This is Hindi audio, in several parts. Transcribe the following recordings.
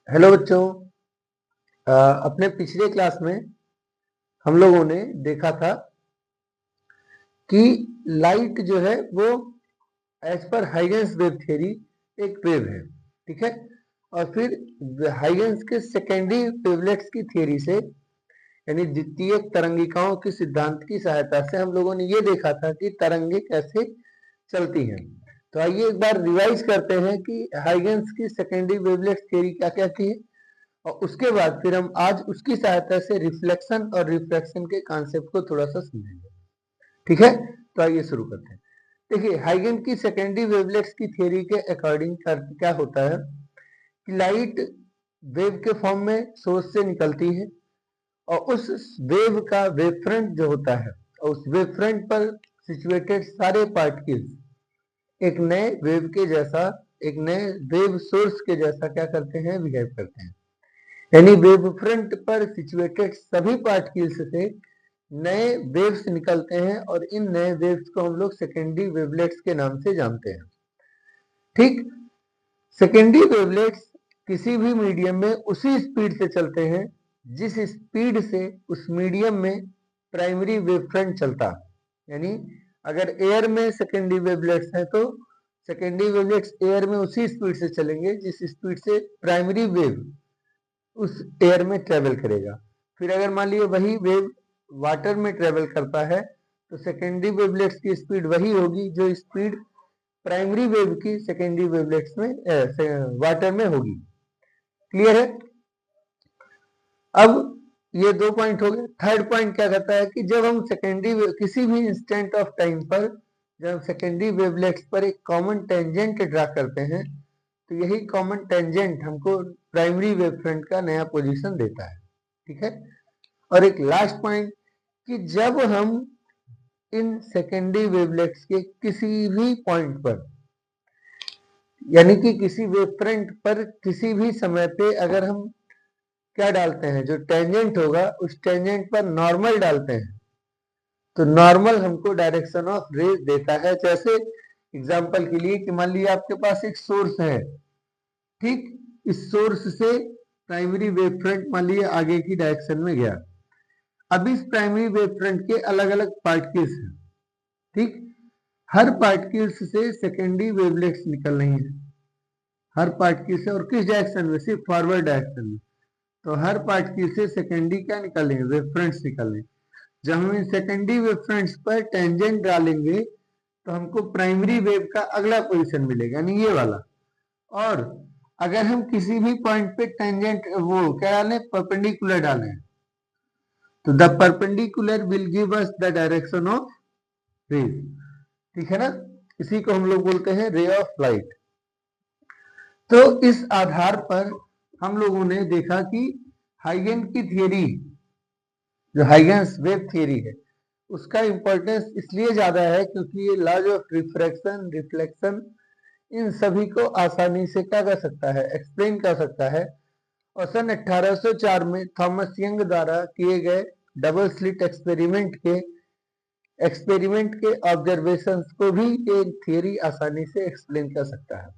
हेलो बच्चों। अपने पिछले क्लास में हम लोगों ने देखा था कि लाइट जो है वो as per Huygens wave theory एक वेव है, ठीक है। और फिर हाइगेंस के सेकेंडरी वेवलेट्स की थ्योरी से यानी द्वितीयक तरंगिकाओं के सिद्धांत की सहायता से हम लोगों ने ये देखा था कि तरंगे कैसे चलती हैं। तो आइए एक बार रिवाइज करते हैं कि हाइगेंस की सेकेंडरी वेवलेट्स थ्योरी क्या कहती है, और उसके बाद फिर हम आज उसकी सहायता से रिफ्लेक्शन और रिफ्रैक्शन के कॉन्सेप्ट को थोड़ा सा समझेंगे, ठीक है। तो आइए शुरू करते हैं। देखिए, हाइगेन की सेकेंडरी वेवलेट्स की थ्योरी के अकॉर्डिंग क्या होता है कि लाइट वेव के फॉर्म में सोर्स से निकलती है और उस वेव का वेव फ्रंट जो होता है और उस वेव फ्रंट पर सिचुएटेड सारे पार्टिकल्स एक नए वेव के जैसा, एक नए वेव सोर्स के जैसा क्या करते हैं, बिहेव करते हैं। यानी वेव फ्रंट पर सिचुएटेड सभी पार्टिकल्स से नए वेव्स निकलते हैं और इन नए वेव्स को हम लोग सेकेंडरी वेवलेट्स के नाम से जानते हैं, ठीक। सेकेंडरी वेवलेट्स किसी भी मीडियम में उसी स्पीड से चलते हैं जिस स्पीड से उस मीडियम में प्राइमरी वेव फ्रंट चलता। यानी अगर एयर में सेकेंडरी वेवलेट्स हैं तो सेकेंडरी वेवलेट्स एयर में उसी स्पीड से चलेंगे जिस स्पीड से प्राइमरी वेव उस एयर में ट्रेवल करेगा। फिर अगर मान लीजिए वही वेव वाटर में ट्रेवल करता है तो सेकेंडरी वेवलेट्स की स्पीड वही होगी जो स्पीड प्राइमरी वेव की सेकेंडरी वेवलेट्स में वाटर में होगी। क्लियर है। अब ये दो पॉइंट हो गए। थर्ड पॉइंट क्या कहता है कि जब हम किसी भी इंस्टेंट ऑफ टाइम पर जब सेकेंडरी वेवलेट्स पर एक कॉमन टेंजेंट ड्रा करते हैं तो यही कॉमन टेंजेंट हमको प्राइमरी वेव फ्रंट का नया पोजीशन देता है, ठीक है। और एक लास्ट पॉइंट कि जब हम इन सेकेंडरी वेवलेट्स के किसी भी पॉइंट पर यानी कि किसी वेव फ्रंट पर किसी भी समय पे अगर हम क्या डालते हैं, जो टेंजेंट होगा उस टेंजेंट पर नॉर्मल डालते हैं तो नॉर्मल हमको डायरेक्शन ऑफ रेज देता है। जैसे एग्जांपल के लिए कि मान लीजिए आपके पास एक सोर्स है, ठीक। इस सोर्स से प्राइमरी वेव फ्रंट मान लीजिए आगे की डायरेक्शन में गया। अब इस प्राइमरी वेव फ्रंट के अलग अलग पार्टिकल्स हैं, ठीक। हर पार्टिकल्स से सेकेंडरी वेवलेट्स निकल रही हैं, हर पार्टिकल से, और किस डायरेक्शन में, सिर्फ फॉरवर्ड डायरेक्शन में। तो हर पार्टिकल से सेकेंडरी क्या निकल रहे हैं, वेव फ्रंट्स निकल रहे हैं। जब हम इन सेकेंडरी वेव फ्रंट्स पर टेंजेंट डालेंगे तो हमको प्राइमरी वेव का अगला पोजीशन मिलेगा, यानी ये वाला। और अगर हम किसी भी पॉइंट पे टेंजेंट वो क्या डालें, परपेंडिकुलर डालें, तो the perpendicular will give us the direction of rays, ठीक है ना। इसी को हम लोग बोलते हैं रे ऑफ लाइट। तो इस आधार पर हम लोगों ने देखा कि हाइगेन की थियरी, जो हाइगेंस वेव थियरी है, उसका इंपॉर्टेंस इसलिए ज्यादा है क्योंकि ये लॉज ऑफ रिफ्रैक्शन, रिफ्लेक्शन, इन सभी को आसानी से क्या कर सकता है, एक्सप्लेन कर सकता है। और सन 1804 में थॉमस यंग द्वारा किए गए डबल स्लिट एक्सपेरिमेंट के ऑब्जर्वेशंस को भी ये थियरी आसानी से एक्सप्लेन कर सकता है।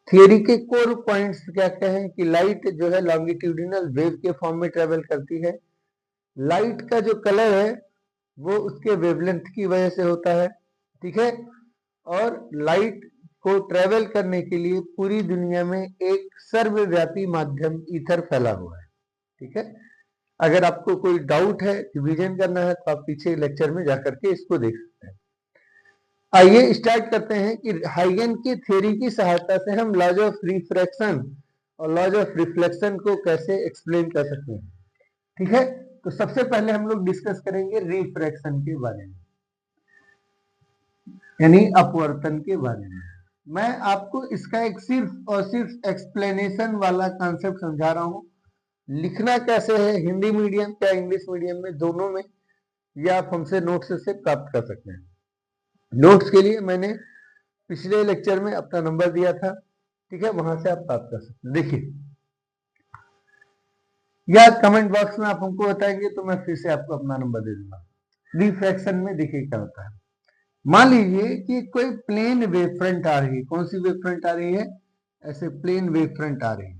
थियरी के कोर पॉइंट्स क्या क्या हैं कि लाइट जो है लॉन्गिट्यूडिनल वेव के फॉर्म में ट्रेवल करती है। लाइट का जो कलर है वो उसके वेवलेंथ की वजह से होता है, ठीक है। और लाइट को ट्रेवल करने के लिए पूरी दुनिया में एक सर्वव्यापी माध्यम ईथर फैला हुआ है, ठीक है। अगर आपको कोई डाउट है, रिवीजन करना है, तो आप पीछे लेक्चर में जाकर के इसको देख सकते हैं। आइए स्टार्ट करते हैं कि हाइगेन की थ्योरी की सहायता से हम लॉज ऑफ रिफ्रैक्शन और लॉज ऑफ रिफ्लेक्शन को कैसे एक्सप्लेन कर सकते हैं, ठीक है। तो सबसे पहले हम लोग डिस्कस करेंगे रिफ्रैक्शन के बारे में, यानी अपवर्तन के बारे में। मैं आपको इसका एक सिर्फ और सिर्फ एक्सप्लेनेशन वाला कॉन्सेप्ट समझा रहा हूं। लिखना कैसे है, हिंदी मीडियम या इंग्लिश मीडियम में, दोनों में, या आप हमसे नोट्स से प्राप्त कर सकते हैं। नोट्स के लिए मैंने पिछले लेक्चर में अपना नंबर दिया था, ठीक है, वहां से आप प्राप्त कर सकते हैं। देखिए, या कमेंट बॉक्स में आप हमको बताएंगे तो मैं फिर से आपको अपना नंबर दे दूंगा। रिफ्रैक्शन में देखिए क्या होता है। मान लीजिए कि कोई प्लेन वेव फ्रंट आ रही है। कौन सी वेव फ्रंट आ रही है, ऐसे प्लेन वेव फ्रंट आ रही है,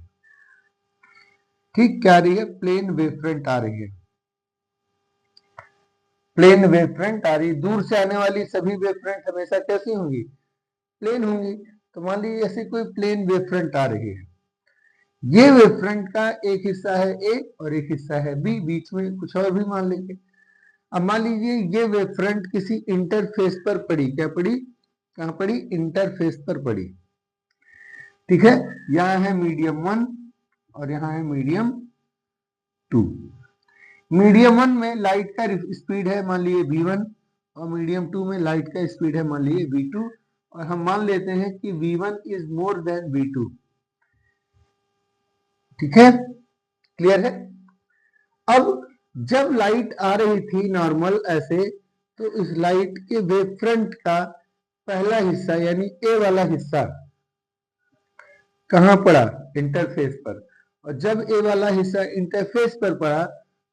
ठीक क्या आ रही है, प्लेन वेव फ्रंट आ रही है, प्लेन वेव फ्रंट आ रही है। दूर से आने वाली सभी वेव फ्रंट हमेशा कैसी होंगी, प्लेन होंगी। तो मान लीजिए ऐसी कोई प्लेन वेव फ्रंट आ रही है, ये वेव फ्रंट का एक हिस्सा है ए और एक हिस्सा है बी, बीच में कुछ और भी मान लेंगे। अब मान लीजिए ये वेव फ्रंट किसी इंटरफेस पर पड़ी, क्या पड़ी, कहां पड़ी, इंटरफेस पर पड़ी, ठीक है। यहाँ है मीडियम 1 और यहाँ है मीडियम 2। मीडियम 1 में लाइट का स्पीड है मान लीजिए v1 और मीडियम 2 में लाइट का स्पीड है मान लीजिए v2, और हम मान लेते हैं कि v1 is more than v2, ठीक है, क्लियर है। अब जब लाइट आ रही थी नॉर्मल ऐसे, तो इस लाइट के वेव फ्रंट का पहला हिस्सा यानी ए वाला हिस्सा कहां पड़ा, इंटरफेस पर, और जब ए वाला हिस्सा इंटरफेस पर पड़ा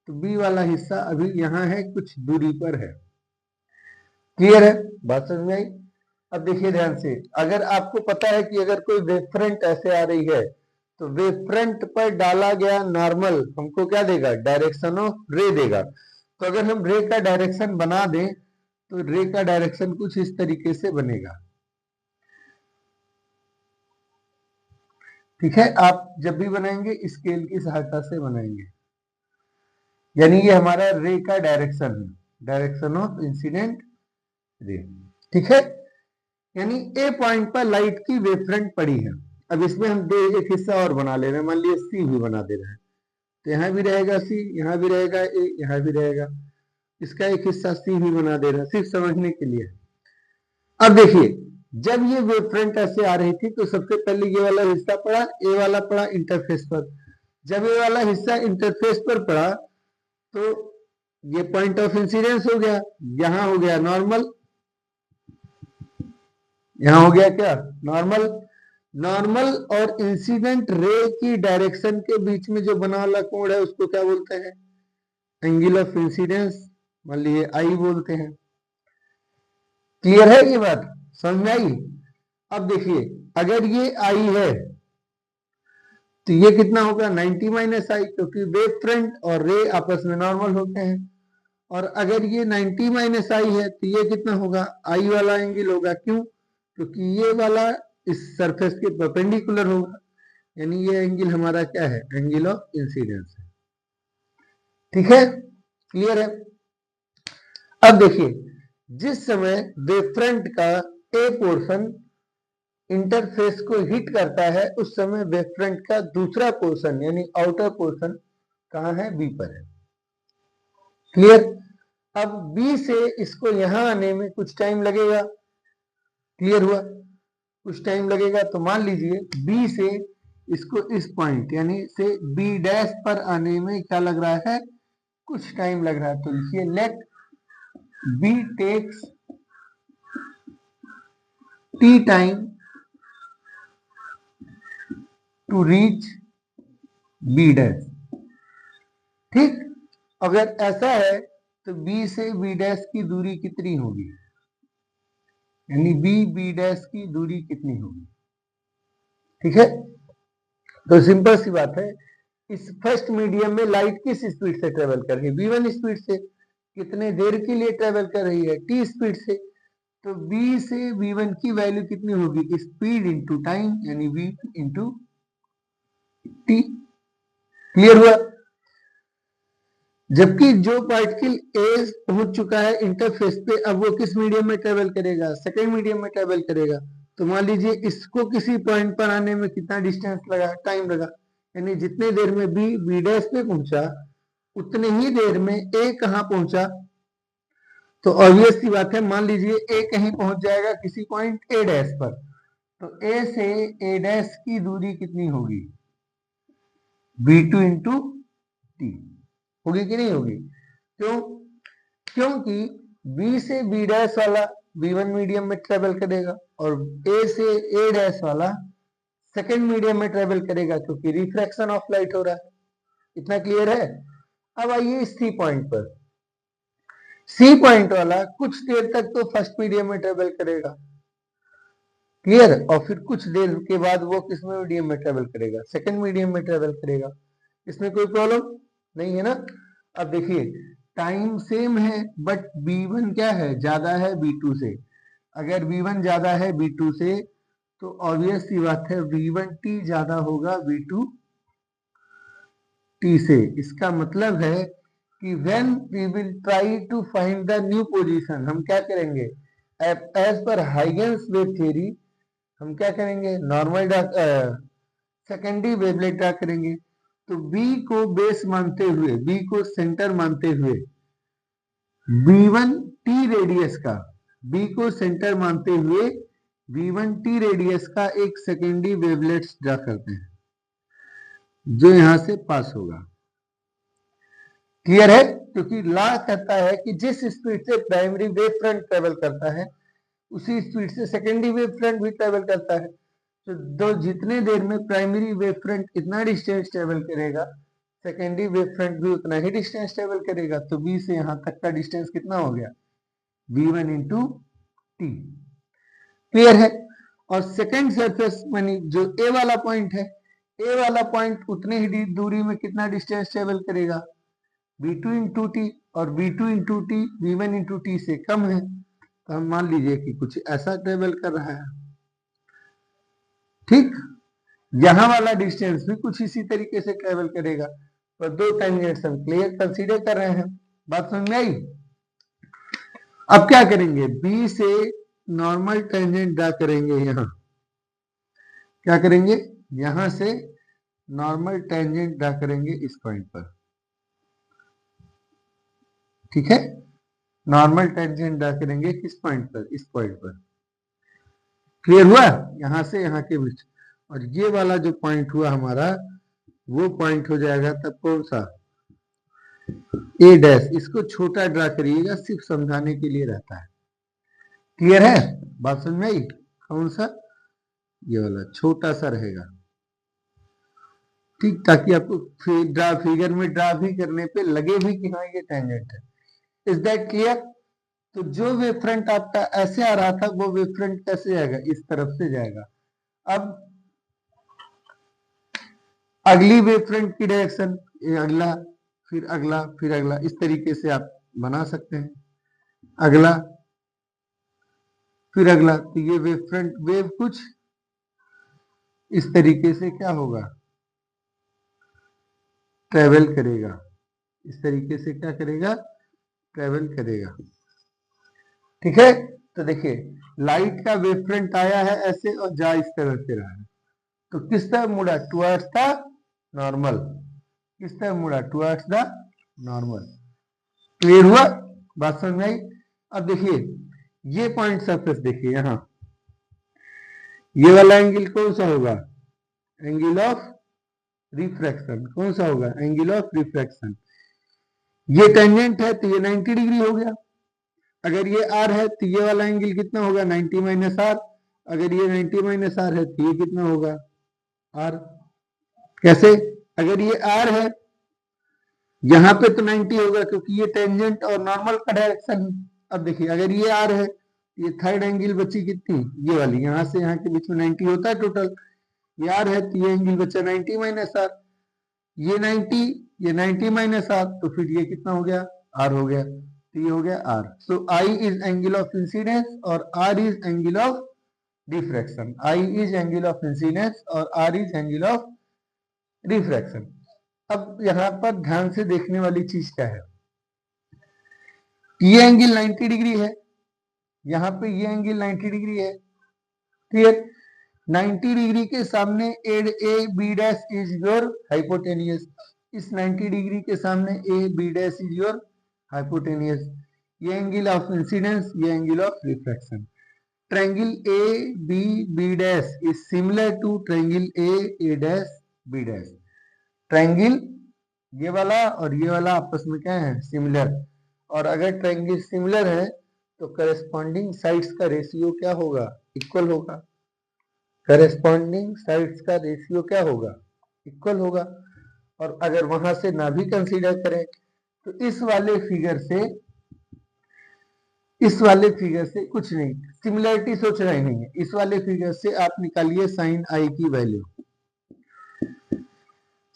तो बी वाला हिस्सा अभी यहां है, कुछ दूरी पर है। क्लियर है, बात समझ में आई। अब देखिए ध्यान से, अगर आपको पता है कि अगर कोई वेव फ्रंट ऐसे आ रही है तो वेव फ्रंट पर डाला गया नॉर्मल हमको क्या देगा, डायरेक्शन ऑफ रे देगा। तो अगर हम रे का डायरेक्शन बना दें तो रे का डायरेक्शन कुछ इस तरीके से बनेगा, ठीक है। आप जब भी बनाएंगे स्केल की सहायता से बनाएंगे, यानी ये हमारा रे का डायरेक्शन है, डायरेक्शन ऑफ इंसिडेंट रे, ठीक है। यानी ए पॉइंट पर लाइट की वेवफ्रंट पड़ी है। अब इसमें हम एक हिस्सा और बना ले रहे हैं, मान लीजिए सी भी बना दे रहे हैं, तो यहाँ भी रहेगा सी, यहाँ भी रहेगा ए, यहाँ भी रहेगा, इसका एक हिस्सा सी भी बना दे रहे हैं, सिर्फ समझने के लिए। अब देखिए जब ये वेवफ्रंट ऐसे आ रही थी तो सबसे पहले ये वाला हिस्सा पड़ा, ए वाला पड़ा इंटरफेस पर। जब ये वाला हिस्सा इंटरफेस पर पड़ा तो ये पॉइंट ऑफ इंसिडेंस हो गया, यहां हो गया नॉर्मल, यहां हो गया क्या, नॉर्मल। नॉर्मल और इंसिडेंट रे की डायरेक्शन के बीच में जो बना वाला कोण है उसको क्या बोलते हैं, एंगल ऑफ इंसिडेंस, मान लीजिए आई बोलते हैं। क्लियर है ये बात, समझ में आई। अब देखिए अगर ये आई है तो ये कितना होगा 90 माइनस आई, क्योंकि वेव फ्रंट और रे आपस में नॉर्मल होते हैं। और अगर ये 90 माइनस आई है तो ये कितना होगा, आई वाला एंगल होगा, क्यों, क्योंकि ये वाला इस सरफेस के परपेंडिकुलर होगा, यानी ये एंगल हमारा क्या है, एंगल ऑफ इंसिडेंस है, ठीक है, क्लियर है। अब देखिए जिस समय वेव फ्रंट का ए पोर्शन इंटरफेस को हिट करता है उस समय वेव फ्रंट का दूसरा पोर्शन यानी आउटर पोर्शन कहां है, बी पर है, क्लियर। अब बी से इसको यहां आने में कुछ टाइम लगेगा, क्लियर हुआ, कुछ टाइम लगेगा। तो मान लीजिए बी से इसको इस पॉइंट यानी से बी डैश पर आने में क्या लग रहा है, कुछ टाइम लग रहा है। तो लिखिए let B takes T time to reach B dash, ठीक। अगर ऐसा है तो बी से बी डैश की दूरी कितनी होगी, यानी बी डैश की दूरी कितनी होगी, ठीक है। तो सिंपल सी बात है, इस फर्स्ट मीडियम में लाइट किस स्पीड से ट्रेवल कर रही है, v1 स्पीड से। कितने देर के लिए ट्रेवल कर रही है, t स्पीड से। तो b से v1 की वैल्यू कितनी होगी, स्पीड इंटू टाइम, यानी v इंटू टी, क्लियर हुआ। जबकि जो पार्टिकल ए पहुंच चुका है इंटरफेस पे, अब वो किस मीडियम में ट्रेवल करेगा, सेकेंड मीडियम में ट्रेवल करेगा। तो मान लीजिए इसको किसी पॉइंट पर आने में कितना डिस्टेंस लगा, टाइम लगा, यानी जितने देर में बी डैश पे पहुंचा उतने ही देर में ए कहां पहुंचा। तो ऑब्वियस सी बात है, मान लीजिए ए कहीं पहुंच जाएगा किसी पॉइंट ए डैश पर, तो ए से ए डैश की दूरी कितनी होगी, v2 इंटू टी, होगी कि नहीं होगी, क्यों, क्योंकि b से b डैश वाला v1 मीडियम में ट्रेवल करेगा और a से a डैश वाला सेकेंड मीडियम में ट्रेवल करेगा, क्योंकि रिफ्रैक्शन ऑफ लाइट हो रहा है। इतना क्लियर है। अब आइए सी पॉइंट पर, सी पॉइंट वाला कुछ देर तक तो फर्स्ट मीडियम में ट्रेवल करेगा, क्लियर, और फिर कुछ देर के बाद वो किस मीडियम में ट्रेवल करेगा, सेकेंड मीडियम में ट्रेवल करेगा। इसमें कोई प्रॉब्लम नहीं है ना। अब देखिए टाइम सेम है बट B1 क्या है, ज्यादा है B2 से। अगर B1 ज्यादा है B2 से तो ऑब्वियस सी बात है V1T ज्यादा होगा V2T से। इसका मतलब है कि when we will try to find the new position, हम क्या करेंगे, as per Huygens wave theory हम क्या करेंगे, नॉर्मल सेकेंडरी वेवलेट ड्रा करेंगे। तो B को बेस मानते हुए, B को सेंटर मानते हुए V1T रेडियस का, B को सेंटर मानते हुए V1T रेडियस का एक सेकेंडरी वेवलेट्स ड्रा करते हैं जो यहां से पास होगा। क्लियर है? क्योंकि लॉ कहता है कि जिस स्पीड से प्राइमरी वेव फ्रंट ट्रेवल करता है उसी स्पीड से सेकेंडरी वेव फ्रंट भी ट्रेवल करता है। तो दो जितने देर में प्राइमरी वेव फ्रंट इतना डिस्टेंस ट्रेवल करेगा सेकेंडरी वेव फ्रंट भी उतना ही डिस्टेंस ट्रेवल करेगा। तो बी से यहां तक का डिस्टेंस कितना हो गया, V1 इंटू टी। क्लियर है? और सेकेंड सरफेस मानी जो ए वाला पॉइंट है, ए वाला पॉइंट उतने ही दूरी में कितना डिस्टेंस ट्रेवल करेगा, V2 इंटू टी। और V2 into T V1 into T से कम है तो हम मान लीजिए कि कुछ ऐसा ट्रेवल कर रहा है। ठीक, यहां वाला डिस्टेंस भी कुछ इसी तरीके से ट्रेवल करेगा। पर दो टेंजेंट्स हम क्लियर कंसीडर कर रहे हैं। बात समझ में आई? अब क्या करेंगे, बी से नॉर्मल टेंजेंट ड्रा करेंगे। यहां क्या करेंगे, यहां से नॉर्मल टेंजेंट ड्रा करेंगे इस पॉइंट पर। ठीक है, नॉर्मल टेंजेंट ड्रा करेंगे किस पॉइंट पर, इस पॉइंट पर। क्लियर हुआ? यहां से यहां के बीच। और ये वाला जो पॉइंट हुआ हमारा वो पॉइंट हो जाएगा तब कौन सा, ए डैश। इसको छोटा ड्रा करिएगा, सिर्फ समझाने के लिए रहता है। क्लियर है? बात समझ में आई? कौन सा, ये वाला छोटा सा रहेगा। ठीक, ताकि आपको फिगर में ड्रा भी करने पे लगे भी कि हाँ ये टेंजेंट है। Is that clear? तो जो वेव फ्रंट आपका ऐसे आ रहा था वो वेव फ्रंट कैसे जाएगा, इस तरफ से जाएगा। अब अगली वेव फ्रंट की डायरेक्शन, अगला फिर अगला फिर अगला, इस तरीके से आप बना सकते हैं। अगला फिर अगला, तो ये वेव फ्रंट वेव कुछ इस तरीके से क्या होगा, ट्रेवल करेगा। इस तरीके से क्या करेगा, ट्रेवल करेगा। ठीक है, तो देखिए लाइट का वेव फ्रंट आया है ऐसे और जा इस तरह से रहा है, तो किस तरफ मुड़ा, टुवर्ड्स द नॉर्मल। किस तरफ मुड़ा, टुवर्ड्स द नॉर्मल। क्लियर हुआ? बात समझ में आई? अब देखिए ये पॉइंट सरफेस देखिए, यहां ये वाला एंगल कौन सा होगा, एंगल ऑफ रिफ्रैक्शन। कौन सा होगा, एंगल ऑफ रिफ्रैक्शन। ये टेंजेंट है तो ये 90 डिग्री हो गया। अगर ये आर है तो ये वाला एंगल कितना होगा, 90 माइनस आर। अगर ये 90 माइनस आर है तो ये कितना होगा, आर। कैसे, अगर ये आर है यहां पे तो 90 होगा क्योंकि ये टेंजेंट और नॉर्मल का डायरेक्शन है। अब देखिए अगर ये आर है, ये थर्ड एंगल बची कितनी, ये वाली, यहां से यहां के बीच में 90 होता है टोटल। ये आर है तो ये एंगल बचा 90 माइनस आर। ये 90, ये 90 माइनस आर, तो फिर ये कितना हो गया, आर हो गया। तो ये हो गया R. So I is angle of incidence और R is angle of diffraction. I is angle of incidence और R is angle of refraction. अब यहां पर ध्यान से देखने वाली चीज क्या है, ये एंगल 90 डिग्री है, यहां पे ये एंगल 90 डिग्री है। क्लियर? 90 डिग्री के सामने A B dash is your hypotenuse. इस 90 डिग्री के सामने A B dash is your hypotenuse. ये एंगल ऑफ इंसिडेंस, ये angle of refraction. Triangle A B B dash is similar to triangle A dash B dash. Triangle ये वाला और ये वाला आपस में क्या है, सिमिलर। और अगर ट्रायंगल सिमिलर है तो करेस्पॉन्डिंग साइड्स का रेशियो क्या होगा, इक्वल होगा। करेस्पॉन्डिंग साइड्स का रेशियो क्या होगा, इक्वल होगा। और अगर वहां से ना भी कंसीडर करें तो इस वाले फिगर से कुछ नहीं, सिमिलरिटी सोचना ही नहीं है। इस वाले फिगर से आप निकालिए साइन आई की वैल्यू।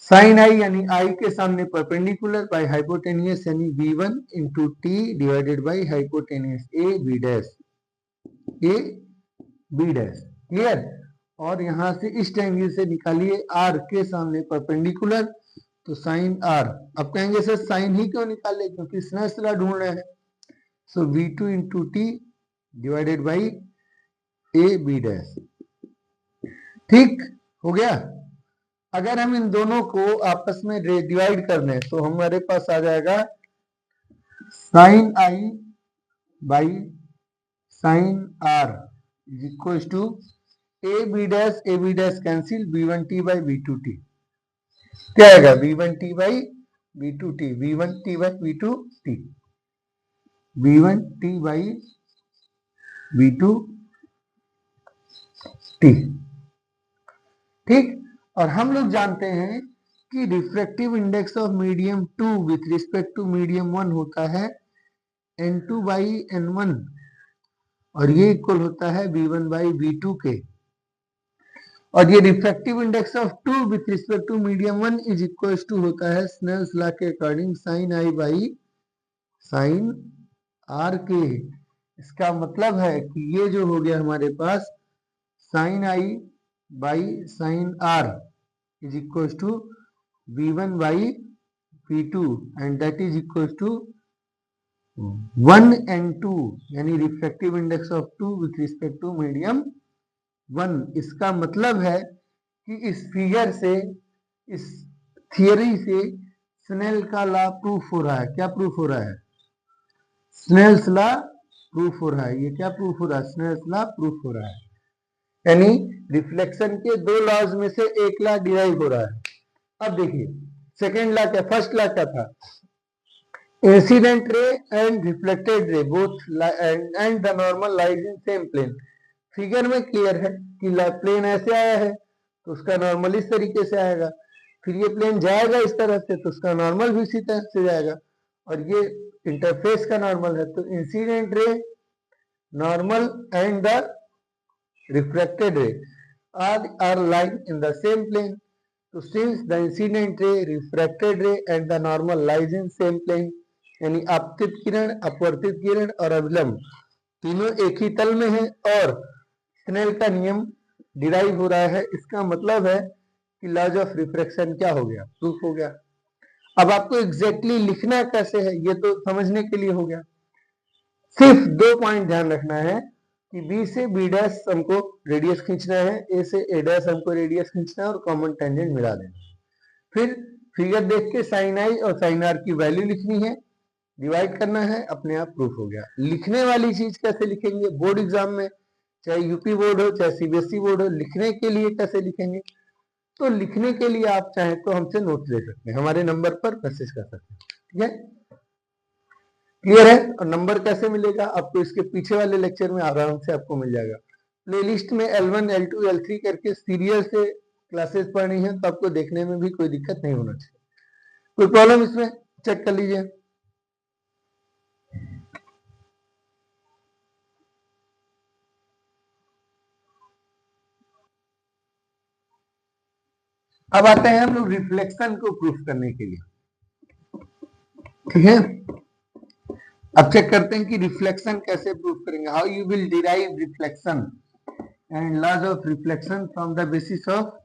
साइन आई यानी आई के सामने परपेंडिकुलर बाय हाइपोटेनियस यानी v1 into T divided by hypotenuse A B dash clear. और यहां से इस ट्रायंगल से निकालिए आर के सामने परपेंडिकुलर, तो साइन आर। अब कहेंगे सर साइन ही क्यों निकाले, क्योंकि स्नेल्स लॉ ढूंढ रहे हैं। So v2 into T divided by A B dash, ठीक हो गया। अगर हम इन दोनों को आपस में डिवाइड कर दें तो हमारे पास आ जाएगा sine I by sine are is equal to A B dash cancel b1t by b2t, क्या आएगा b1t by b2t, b1t by b2t, b1t by b2t, ठीक। और हम लोग जानते हैं कि refractive index of medium 2 with respect to medium 1 होता है n2 बाई n1 और ये इक्वल होता है v1 बाई v2 के। और ये refractive index of 2 with respect to medium 1 is equal to होता है स्नेल्स लॉ के according sine I by sine r के। इसका मतलब है कि ये जो हो गया हमारे पास sine I by sine are is equal to v1 by v2 and that is equal to 1 and 2 यानी refractive index of 2 with respect to medium 1। इसका मतलब है कि इस फिगर से, इस थियरी से स्नेल का लॉ प्रूफ हो रहा है। क्या प्रूफ हो रहा है? स्नेल्स लॉ प्रूफ हो रहा है। ये क्या प्रूफ हो रहा है? स्नेल्स लॉ प्रूफ हो रहा है। यानी रिफ्लेक्शन के दो लॉज में से एक लॉ डिराइव हो रहा है। अब देखिए सेकेंड लॉ क्या, फर्स्ट लॉ क्या था? Incident ray and reflected ray both and the normal lies in same plane. Figure में क्लियर है कि प्लेन ऐसे आया है तो उसका नॉर्मल इस तरीके से आएगा, फिर ये प्लेन जाएगा इस तरह से तो उसका नॉर्मल भी इसी तरह से जाएगा, और ये इंटरफेस का नॉर्मल है। तो incident ray, normal and the refracted ray are lying in the same plane. So since the incident ray, refracted ray and the normal lies in same plane, यानी आपतित किरण, अपवर्तित किरण और अभिलंब तीनों एक ही तल में है और स्नेल का नियम डिराइव हो रहा है। इसका मतलब है कि लॉज ऑफ रिफ्रैक्शन क्या हो गया? प्रूफ हो गया। अब आपको एग्जैक्टली लिखना कैसे है ये तो समझने के लिए हो गया। सिर्फ दो पॉइंट ध्यान रखना है कि B से B डैश हमको रेडियस खींचना है, A से A डैश हमको रेडियस खींचना है और कॉमन टेंजेंट मिला देना। फिर फिगर देख के साइन आई और साइन आर की वैल्यू लिखनी है, डिवाइड करना है, अपने आप प्रूफ हो गया। लिखने वाली चीज कैसे लिखेंगे? बोर्ड एग्जाम में, चाहे यूपी बोर्ड हो चाहे सीबीएसई बोर्ड हो, लिखने के लिए कैसे लिखेंगे? तो लिखने के लिए आप चाहे तो हमसे नोट्स ले सकते हैं, हमारे नंबर पर मैसेज कर सकते हैं। ठीक है, क्लियर है? और नंबर कैसे मिलेगा आपको? इसके पीछे वाले लेक्चर में आराम से आपको मिल जाएगा। प्लेलिस्ट में L1 L2 L3 करके सीरियल से क्लासेस पढ़नी है तो आपको देखने में भी कोई दिक्कत नहीं होना चाहिए। कोई प्रॉब्लम इसमें? चेक कर लीजिए। अब आते हैं हम लोग रिफ्लेक्शन को प्रूफ करने के लिए। ठीक है, अब चेक करते हैं कि रिफ्लेक्शन कैसे प्रूफ करेंगे। How you will derive reflection and laws of reflection from the basis of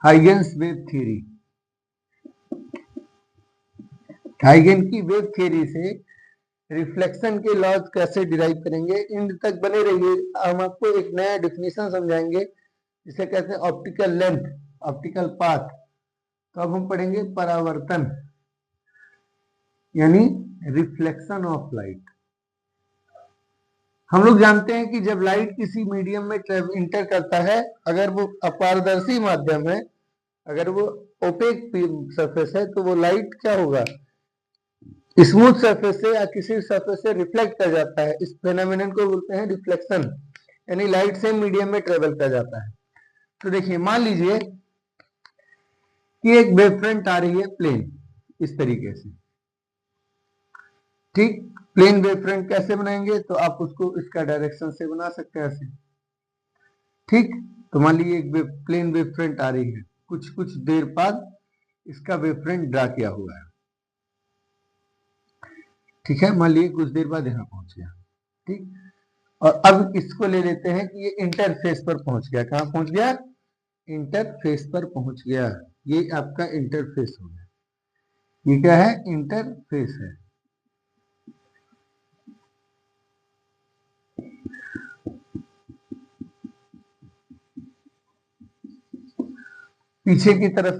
Huygens wave theory. हाइगेन की वेव थ्योरी से रिफ्लेक्शन के लॉज कैसे डिराइव करेंगे, इन तक बने रहिए। हम आपको एक नया डिफिनेशन समझाएंगे जिसे कहते हैं ऑप्टिकल लेंथ, ऑप्टिकल पाथ। तो अब हम पढ़ेंगे परावर्तन यानी रिफ्लेक्शन ऑफ लाइट। हम लोग जानते हैं कि जब लाइट किसी मीडियम में इंटर करता है, अगर वो अपारदर्शी माध्यम है, अगर वो ओपेक सरफेस है, तो वो लाइट क्या होगा? स्मूथ सरफेस से या किसी सरफेस से रिफ्लेक्ट कर जाता है। इस फेनोमेनन को बोलते हैं रिफ्लेक्शन, यानी लाइट सेम मीडियम में ट्रेवल कर जाता है। तो देखिए मान लीजिए कि एक वेव फ्रंट आ रही है प्लेन इस तरीके से। ठीक, प्लेन वेव फ्रंट कैसे बनाएंगे? तो आप उसको इसका डायरेक्शन से बना सकते हैं ऐसे। ठीक, तो मान लीजिए एक प्लेन वेव फ्रंट आ रही है, कुछ देर बाद इसका वेव फ्रंट ड्रा किया हुआ है। ठीक है, मान लीजिए कुछ देर बाद यहाँ पहुंच गया। ठीक, और अब इसको ले लेते हैं कि ये इंटरफेस पर पहुंच गया। कहाँ पहुंच गया? इंटरफेस पर पहुंच गया। ये आपका इंटरफेस हो गया। ये क्या है? इंटरफेस है। पीछे की तरफ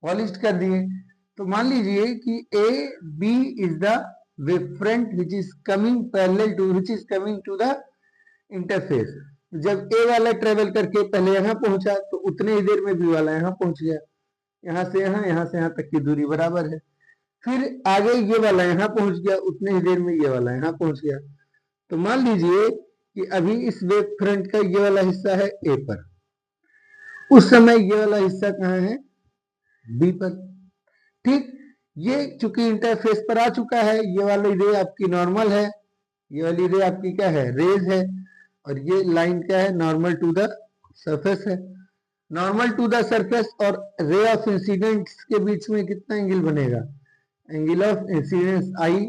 पॉलिश कर दिए। तो मान लीजिए कि A B is the wave front which is coming parallel to which is coming to the interface. जब ए वाला ट्रेवल करके पहले यहाँ पहुंचा तो उतने ही देर में बी वाला यहाँ पहुंच गया। यहाँ से यहाँ तक की दूरी बराबर है। फिर आगे ये वाला यहाँ पहुंच गया, उतने ही देर में ये वाला यहाँ पहुंच गया। तो मान लीजिए कि अभी इस वेव फ्रंट का ये वाला हिस्सा है ए पर, उस समय ये वाला हिस्सा कहाँ है? बी पर। ठीक, ये चूंकि इंटरफेस पर आ चुका है, ये वाली रे आपकी नॉर्मल है, ये वाली रे आपकी क्या है? रेज है। और ये लाइन क्या है? नॉर्मल टू द सरफेस है। नॉर्मल टू द सरफेस और रे ऑफ इंसिडेंट्स के बीच में कितना एंगल बनेगा? एंगल ऑफ इंसिडेंस आई।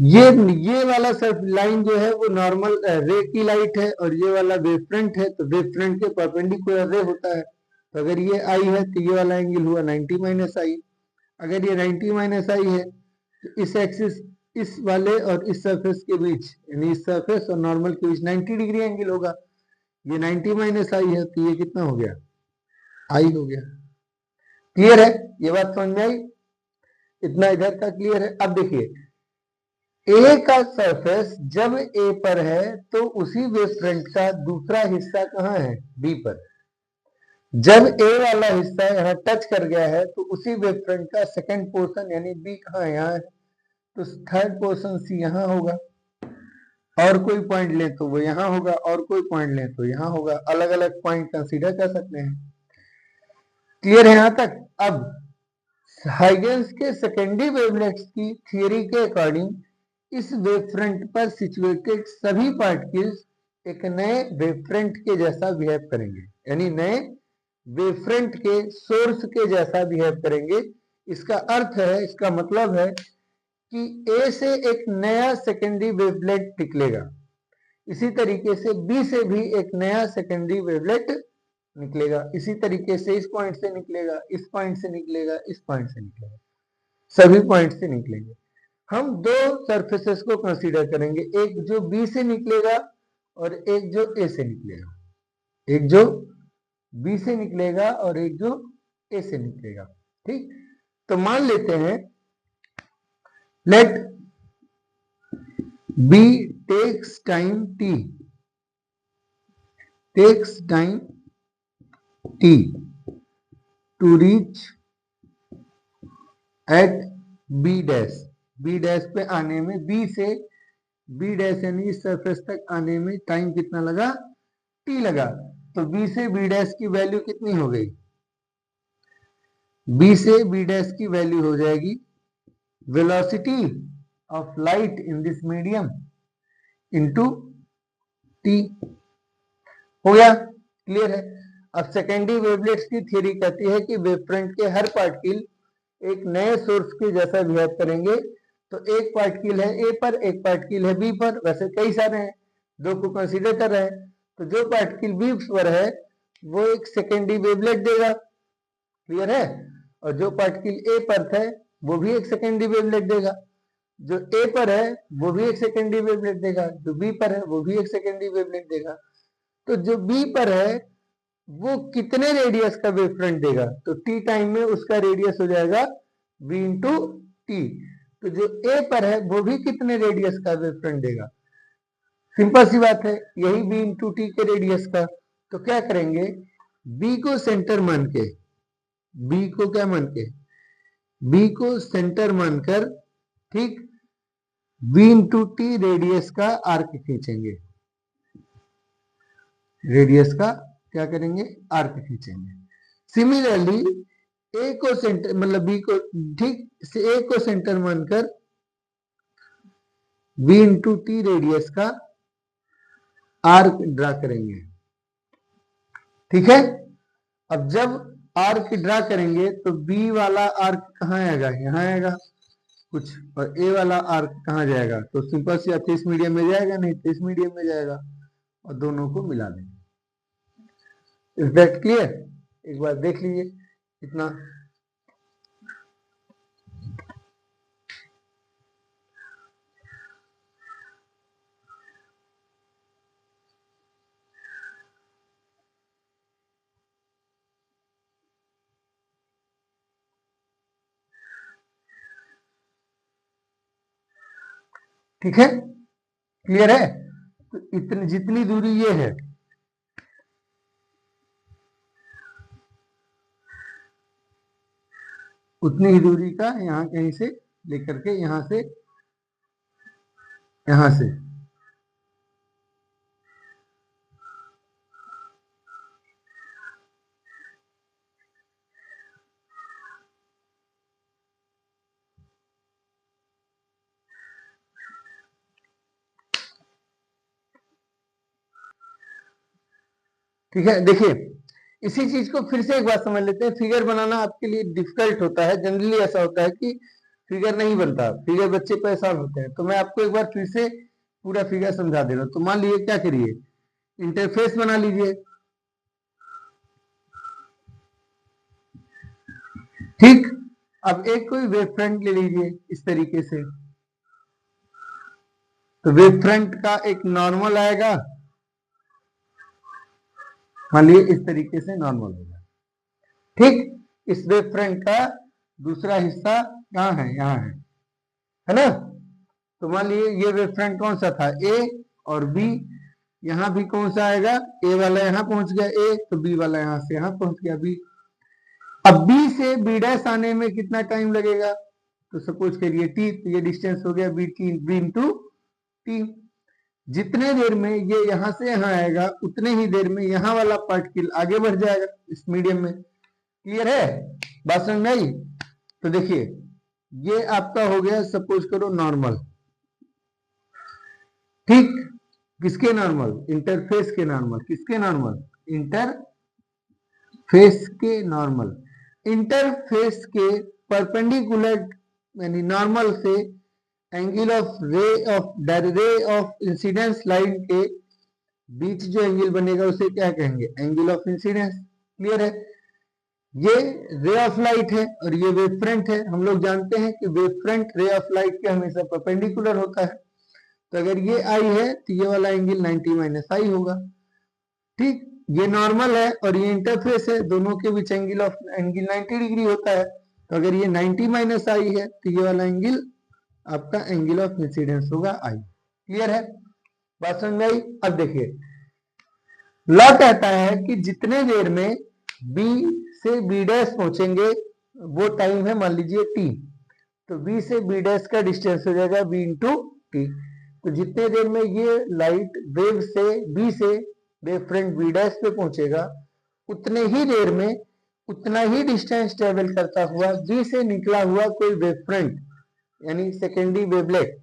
ये वाला सर्फ लाइन जो है वो नॉर्मल रे की लाइट है और ये वाला वेव फ्रंट है, तो वेव फ्रंट के परपेंडिकुलर रे होता है। तो अगर ये आई है तो ये वाला एंगल हुआ 90 माइनस आई। अगर ये 90 माइनस आई है तो इस एक्सिस, इस वाले और इस सरफेस के बीच, यानी इस सरफेस और नॉर्मल के बीच 90 डिग्री एंगल होगा। ये 90 माइनस आई है तो ये कितना हो गया? आई हो गया। क्लियर है? ये बात समझ में आई? इतना इधर का क्लियर है। अब देखिए, ए का सरफेस जब ए पर है तो उसी वेव फ्रंट का दूसरा हिस्सा कहाँ है? बी पर। जब ए वाला हिस्सा यहाँ टच कर गया है तो उसी वेव फ्रंट का सेकंड पोर्शन यानी बी कहाँ है? यहाँ है। तो थर्ड पोर्शन सी यहाँ होगा। और कोई पॉइंट ले तो वो यहाँ होगा, और कोई पॉइंट ले तो यहाँ होगा। अलग अलग पॉइंट कंसीडर कर सकते हैं। क्लियर है यहाँ तक? अब हाइगेंस के सेकेंडरी वेवलेट्स की थियरी के अकॉर्डिंग इस वेव फ्रंट पर सिचुएटेड सभी पार्टिकल्स एक नए वेव फ्रंट के जैसा बिहेव करेंगे, यानी नए वेव फ्रंट के सोर्स के जैसा बिहेव करेंगे। इसका अर्थ है, इसका मतलब है कि ए से एक नया सेकेंडरी वेवलेट निकलेगा, इसी तरीके से बी से भी एक नया सेकेंडरी वेवलेट निकलेगा, इसी तरीके से इस पॉइंट से निकलेगा, इस पॉइंट से निकलेगा, इस पॉइंट से निकलेगा, सभी पॉइंट से निकलेंगे। हम दो सरफेसेस को कंसीडर करेंगे, एक जो बी से निकलेगा और एक जो ए से निकलेगा। एक जो बी से निकलेगा और एक जो ए से निकलेगा। ठीक, तो मान लेते हैं let B takes time T, takes time T to reach at B dash. B dash पे आने में, बी से बी डैश यानी इस सरफेस तक आने में टाइम कितना लगा? टी लगा। तो बी से बी डैश की वैल्यू कितनी हो गई? बी से बी डैश की वैल्यू हो जाएगी velocity of light in this medium into T. हो गया? क्लियर है? अब सेकेंडरी वेवलेट्स की थ्योरी कहती है कि वेव फ्रंट के हर पार्टिकल एक नए सोर्स के जैसा बिहेव करेंगे। तो एक पार्टिकल है ए पर, एक पार्टिकल है बी पर, वैसे कई सारे हैं, दो को कंसीडर कर रहे हैं। तो जो पार्टिकल बी पर है वो एक सेकेंडरी वेवलेट देगा। क्लियर है? और जो पार्टिकल ए पर थे वो भी एक सेकेंडरी वेवलेट देगा। जो ए पर है वो भी एक सेकेंडरी वेवलेट देगा, जो बी पर है वो भी एक सेकेंडरी वेवलेट देगा। तो जो बी पर है वो कितने रेडियस का वेव फ्रंट देगा? तो टी टाइम में उसका रेडियस हो जाएगा v इंटू टी। तो जो ए पर है वो भी कितने रेडियस का वेव फ्रंट देगा? सिंपल सी बात है, यही v इंटू टी के रेडियस का। तो क्या करेंगे, b को सेंटर मान के, b को क्या मान के, b को सेंटर मानकर, ठीक, v इंटू टी रेडियस का आर्क खींचेंगे। रेडियस का क्या करेंगे? आर्क खींचेंगे। सिमिलरली ए को सेंटर, मतलब बी को, ठीक से ए को सेंटर मानकर v इंटू टी रेडियस का आर्क ड्रा करेंगे। ठीक है? अब जब आर्क ड्रा करेंगे तो बी वाला आर्क कहाँ आएगा, यहाँ आएगा कुछ, और ए वाला आर्क कहाँ जाएगा, तो सिंपल सी तो इस मीडियम में जाएगा, नहीं तो इस मीडियम में जाएगा, और दोनों को मिला देंगे। Is that clear? एक बार देख लीजिए इतना। ठीक है, क्लियर है? तो इतनी जितनी दूरी ये है, उतनी ही दूरी का यहाँ कहीं से लेकर के यहाँ से यहाँ से ठीक है। देखिए इसी चीज को फिर से एक बार समझ लेते हैं। फिगर बनाना आपके लिए डिफिकल्ट होता है, जनरली ऐसा होता है कि फिगर नहीं बनता, फिगर बच्चे परेशान होते हैं। तो मैं आपको एक बार फिर से पूरा फिगर समझा दे रहा हूँ। तो मान लीजिए क्या करिए, इंटरफेस बना लीजिए, ठीक। अब एक कोई वेव फ्रंट ले लीजिए इस तरीके से, तो वेव फ्रंट का एक नॉर्मल आएगा, मान लीजिए इस तरीके से नॉर्मल होगा, ठीक। इस वेव फ्रंट का दूसरा हिस्सा कहाँ है, यहाँ है ना। तो मान लीजिए ये वेव फ्रंट कौन सा था, ए और बी, यहाँ भी कौन सा आएगा, ए वाला यहाँ पहुंच गया ए, तो बी वाला यहाँ से यहाँ पहुंच गया बी। अब बी से बी डैश आने में कितना टाइम लगेगा, तो सपोज करिए टी, तो ये डिस्टेंस हो गया B T, B into T. जितने देर में ये यहाँ से यहाँ आएगा उतने ही देर में यहाँ वाला पार्टिकल आगे बढ़ जाएगा इस मीडियम में। क्लियर है, बात समझ में आई? तो देखिए ये आपका हो गया सपोज करो नॉर्मल, ठीक। किसके नॉर्मल, इंटरफेस के नॉर्मल, किसके नॉर्मल, इंटरफेस के नॉर्मल। इंटरफेस के परपेंडिकुलर यानी नॉर्मल से angle of ray of incidence line के बीच जो एंगल बनेगा उसे क्या कहेंगे, एंगल ऑफ इंसिडेंस। क्लियर है? ये रे ऑफ लाइट है और ये वेव फ्रंट है। हम लोग जानते हैं कि wave front ray of light के हमेशा परपेंडिकुलर होता है। तो अगर ये आई है तो ये वाला एंगल 90 माइनस आई होगा, ठीक। ये नॉर्मल है और ये इंटरफेस है, दोनों के बीच एंगल 90 डिग्री होता है। तो अगर ये 90 माइनस आई है तो ये वाला एंगल आपका एंगल ऑफ इंसिडेंस होगा आई। क्लियर है, बात समझ में आई? अब देखिए लॉ कहता है कि जितने देर में बी से बी डैश पहुंचेंगे वो टाइम है मान लीजिए टी, तो बी से बी डैश का डिस्टेंस हो जाएगा बी इंटू टी। तो जितने देर में ये लाइट वेव से बी से वेव फ्रंट बी डैश पे पहुंचेगा उतने ही देर में उतना ही डिस्टेंस ट्रेवल करता हुआ बी से निकला हुआ कोई वेव फ्रंट यानी सेकेंडरी वेवलेट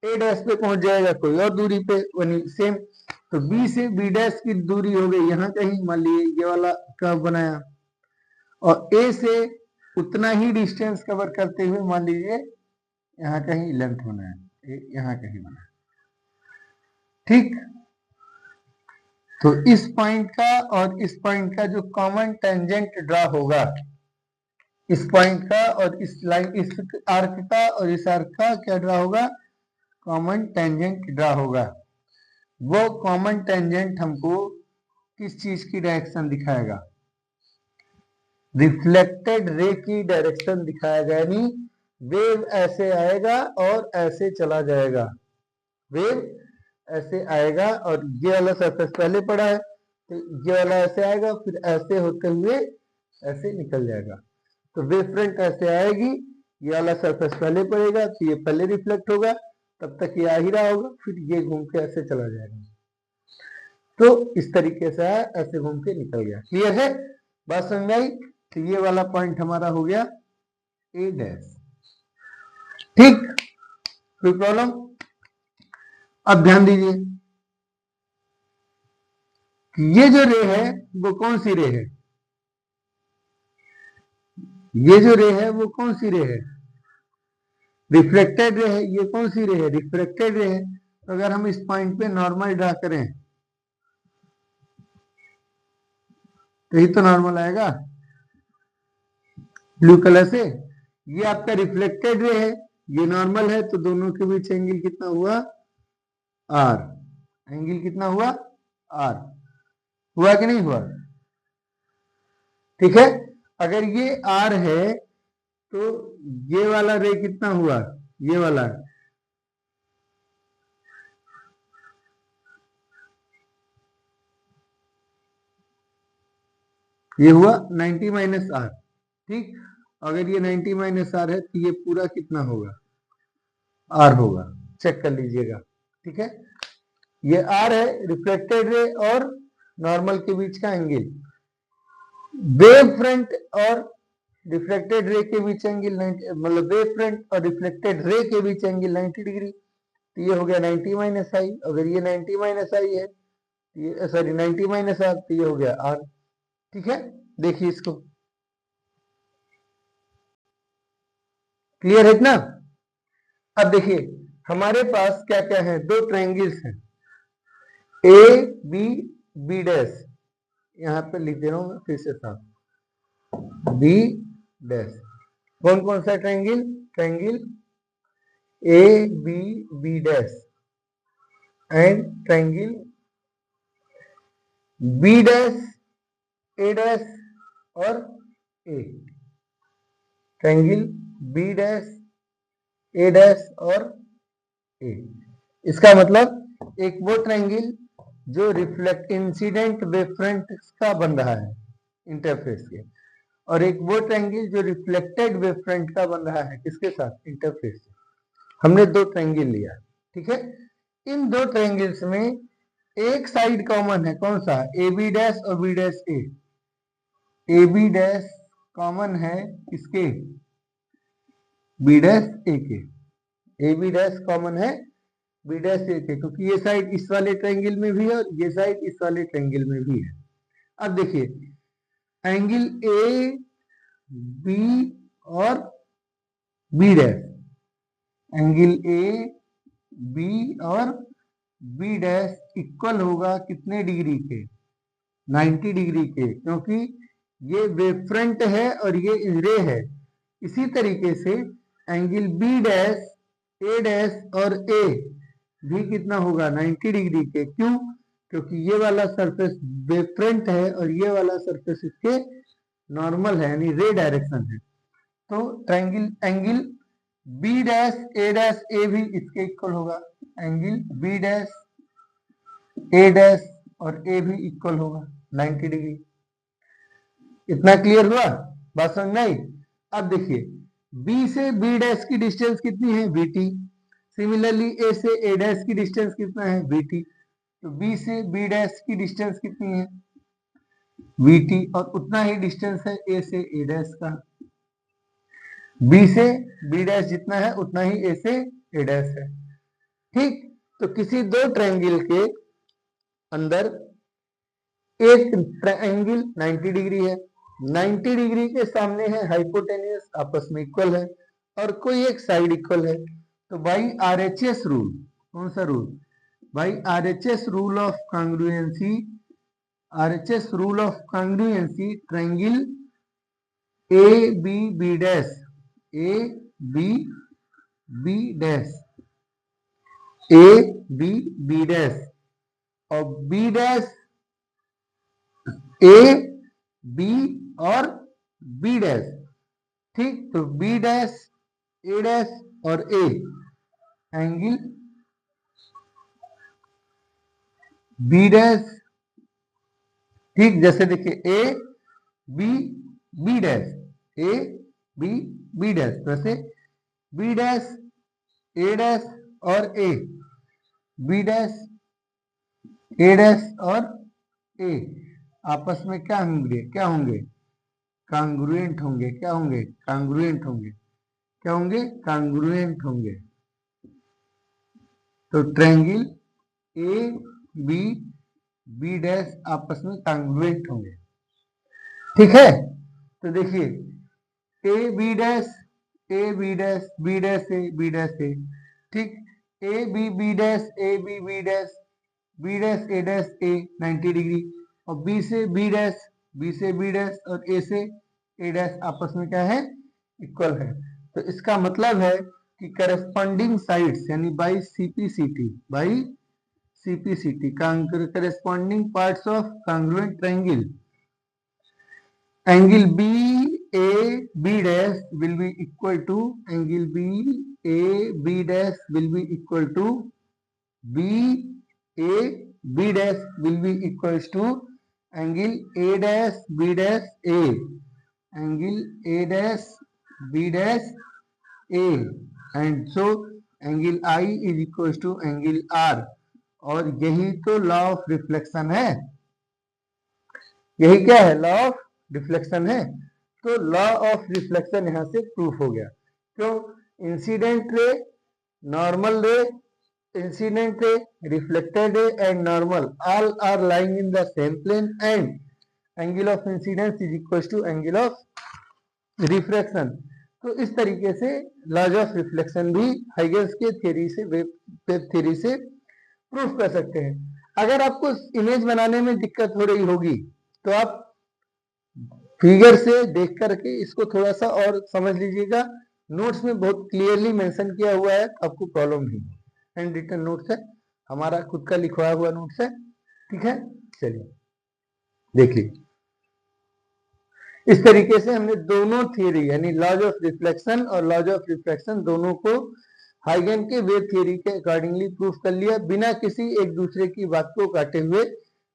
ए डैश पे पहुंच जाएगा कोई और दूरी पे, यानी सेम। तो बी से बी डैश की दूरी हो गई यहाँ कहीं, मान लीजिए ये वाला कर्व बनाया, और ए से उतना ही डिस्टेंस कवर करते हुए मान लीजिए यहाँ कहीं लेंथ बनाया, यहाँ कहीं बनाया, ठीक। तो इस पॉइंट का और इस पॉइंट का जो कॉमन टेंजेंट ड्रा होगा, इस पॉइंट का और इस लाइन, इस आर्क का और इस आर्क का क्या ड्रा होगा, कॉमन टेंजेंट ड्रा होगा। वो कॉमन टेंजेंट हमको किस चीज की डायरेक्शन दिखाएगा, रिफ्लेक्टेड रे की डायरेक्शन दिखाएगा। यानी वेव ऐसे आएगा और ऐसे चला जाएगा, वेव ऐसे आएगा और ये वाला सरफेस पहले पड़ा है तो ये वाला ऐसे आएगा फिर ऐसे होते हुए ऐसे निकल जाएगा। तो वेव फ्रंट ऐसे आएगी, ये वाला सरफेस पहले पड़ेगा तो ये पहले रिफ्लेक्ट होगा, तब तक ये आ ही रहा होगा, फिर ये घूम के ऐसे चला जाएगा। तो इस तरीके से आया, ऐसे घूम के निकल गया। क्लियर है, बात समझ में आई? तो ये वाला पॉइंट हमारा हो गया ए डैश, ठीक। कोई प्रॉब्लम? अब ध्यान दीजिए कि ये जो रे है वो कौन सी रे है, ये जो रे है वो कौन सी रे है? रिफ्लेक्टेड रे है। ये कौन सी रे है? रिफ्लेक्टेड रे है। तो अगर हम इस पॉइंट पे नॉर्मल ड्रा करें तो ये तो नॉर्मल आएगा ब्लू कलर से। ये आपका रिफ्लेक्टेड रे है, ये नॉर्मल है, तो दोनों के बीच एंगल कितना हुआ? आर। एंगल कितना हुआ? आर। हुआ कि नहीं हुआ? ठीक है। अगर ये आर है तो ये वाला रे कितना हुआ? ये वाला ये हुआ 90 माइनस आर। ठीक। अगर ये 90 माइनस आर है तो ये पूरा कितना होगा? आर होगा। चेक कर लीजिएगा। ठीक है। ये आर है रिफ्लेक्टेड रे और नॉर्मल के बीच का एंगल। वेव फ्रंट और रिफ्लेक्टेड रे के बीच एंगल 90, मतलब वेव फ्रंट और रिफ्लेक्टेड रे के बीच एंगल 90 डिग्री। तो ये हो गया 90 माइनस आई। अगर ये 90 माइनस आई है, ये सॉरी 90 माइनस आर, तो ये हो गया आर। ठीक है। देखिए इसको, क्लियर है इतना? अब देखिए हमारे पास क्या क्या है, दो ट्रायंगल्स हैं ए बी बी डैश। यहां पे लिख दे रहा हूं मैं फिर से साफ, बी डैश। कौन कौन सा triangle? Triangle A B B dash and triangle B dash A dash और A. Triangle B dash A dash और ए। इसका मतलब एक वो ट्रायंगल जो रिफ्लेक्ट इंसिडेंट वेव फ्रंट का बन रहा है इंटरफेस के, और एक वो ट्रायंगल जो रिफ्लेक्टेड वेव फ्रंट का बन रहा है किसके साथ? इंटरफेस से। हमने दो ट्रायंगल लिया। ठीक है। इन दो ट्रायंगल्स में एक साइड कॉमन है, कौन सा? ए बी डैश और B dash A. A B dash common है किसके? बी डैश ए के। ए बी डैश कॉमन है बी डैश ए के, क्योंकि ये साइड इस वाले ट्रायंगल में भी है और ये साइड इस वाले ट्रायंगल में भी है। अब देखिए एंगल ए बी और B dash, angle A B और बी डैश इक्वल होगा कितने डिग्री के? 90 डिग्री के, क्योंकि ये वेव फ्रंट है और ये रे है। इसी तरीके से angle B dash A dash और ए भी कितना होगा? 90 डिग्री के। क्यों? क्योंकि ये वाला सरफेस वेव फ्रंट है और ये वाला सरफेस इसके नॉर्मल है, यानी रे डायरेक्शन है। तो ट्रायंगल एंगल बी डैश ए भी इसके इक्वल होगा। Angle B dash A dash और ए भी इक्वल होगा 90 डिग्री। इतना क्लियर हुआ? बात समझ में आई? अब देखिए बी से बी डैश की डिस्टेंस कितनी है? bt। सिमिलरली ए से ए डैश की डिस्टेंस कितना है? bt। तो बी से बी डैश की डिस्टेंस कितनी है? bt। और उतना ही डिस्टेंस है ए से ए डैश का। बी से बी डैश जितना है उतना ही ए से ए डैश है। ठीक। तो किसी दो ट्रायंगल के अंदर एक ट्रायंगल 90 डिग्री है, 90 डिग्री के सामने है हाइपोटेन्यूस, आपस में इक्वल है, और कोई एक साइड इक्वल है। तो बाई आरएचएस रूल, कौन सा rule? By RHS rule of congruency, RHS rule of congruency triangle A B B dash, A B B dash, A B B dash और बी डैश ए बी और बी डैश। ठीक। तो बी डैश ए डैश और ए एंगल बी डैश। ठीक। जैसे देखिए A B B dash, A B B dash, वैसे बी डैश ए डैश और A, B dash A dash और ए आपस में क्या होंगे? क्या होंगे? कांग्रुएंट होंगे। क्या होंगे? कांग्रुएंट होंगे। क्या होंगे? कांग्रुएंट होंगे। तो triangle A B B dash आपस में कांग्रुएंट होंगे। ठीक है। तो देखिए A B dash A B dash B dash A B dash A, ठीक, A B B dash A B B dash B dash A 90 degree, और बी से बी डैश बी से बी डैश और ए से ए डैश आपस में क्या है, इक्वल है। तो इसका मतलब है कि करस्पॉन्डिंग साइड्स यानी by CPCT corresponding parts of congruent triangle angle BAB dash will be equal to angle BAB dash will be equal to BAB dash will be equals to angle A dash B dash A, angle A dash B dash A, and so angle I is equals to angle R। और यही तो लॉ ऑफ रिफ्लेक्शन है, यही क्या है, लॉ ऑफ रिफ्लेक्शन है। तो लॉ ऑफ रिफ्लेक्शन यहां से प्रूफ हो गया। क्यों? इंसिडेंट रे, नॉर्मल रे, incident ray, reflected ray and normal all are lying in the same plane and angle of incidence is equal to angle of refraction. तो इस तरीके से लॉज ऑफ रिफ्लेक्शन भी हाइगेंस के थ्योरी से, वेव थ्योरी से प्रूफ कर सकते हैं। अगर आपको इमेज बनाने में दिक्कत हो रही होगी तो आप फिगर से देख करके इसको थोड़ा सा और समझ लीजिएगा। नोट्स में बहुत क्लियरली मेंशन किया हुआ है, आपको प्रॉब्लम नहीं है। हैंड रिटन नोट्स है, हमारा खुद का लिखवाया हुआ नोट्स है, ठीक है। चलिए देखिए, इस तरीके से हमने दोनों थ्योरी यानी लॉज ऑफ रिफ्लेक्शन और लॉज ऑफ रिफ्रैक्शन दोनों को हाइगन के वेव थ्योरी के अकॉर्डिंगली प्रूफ कर लिया, बिना किसी एक दूसरे की बात को काटे हुए।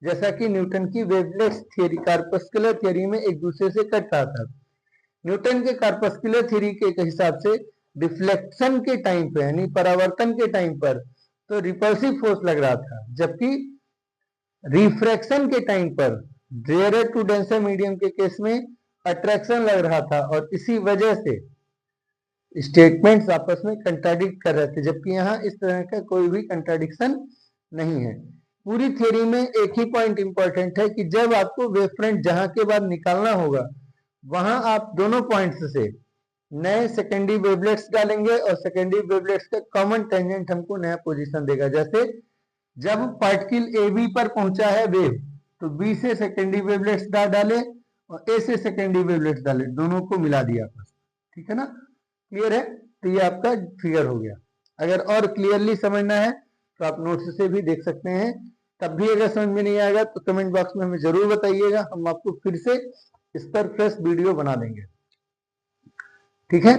जैसा कि न्यूटन की वेवलेट्स थ्योरी, कार्पस्कुलर थ्योरी में एक दूसरे से कट रहा था। न्यूटन के कार्पस्कुलर थ्योरी के हिसाब से रिफ्लेक्शन के टाइम पे यानी परावर्तन के टाइम पर तो रिपल्सिव फोर्स लग रहा था, जबकि रिफ्रैक्शन के टाइम पर रेयर टू डेंसर मीडियम के केस में अट्रैक्शन लग रहा था, और इसी वजह से स्टेटमेंट्स आपस में कंट्राडिक्ट कर रहे थे, जबकि यहाँ इस तरह का कोई भी कंट्राडिक्शन नहीं है। पूरी थ्योरी में एक ही पॉइंट इंपॉर्टेंट है कि जब आपको वेव फ्रंट जहां के बाद निकालना होगा वहां आप दोनों पॉइंट्स से नए सेकेंडरी वेवलेट्स डालेंगे, और सेकेंडरी वेवलेट्स का कॉमन टेंजेंट हमको नया पोजीशन देगा। जैसे जब पार्टिकल ए बी पर पहुंचा है वेव, तो बी से सेकेंडरी वेवलेट्स डाले और ए से सेकेंडरी वेवलेट्स डाले, दोनों को मिला दिया आपस, ठीक है ना। क्लियर है? तो ये आपका फिगर हो गया। अगर और क्लियरली समझना है तो आप नोट्स से भी देख सकते हैं। तब भी अगर समझ में नहीं आएगा तो कमेंट बॉक्स में हमें जरूर बताइएगा, हम आपको फिर से इस पर फ्रेश वीडियो बना देंगे, ठीक है।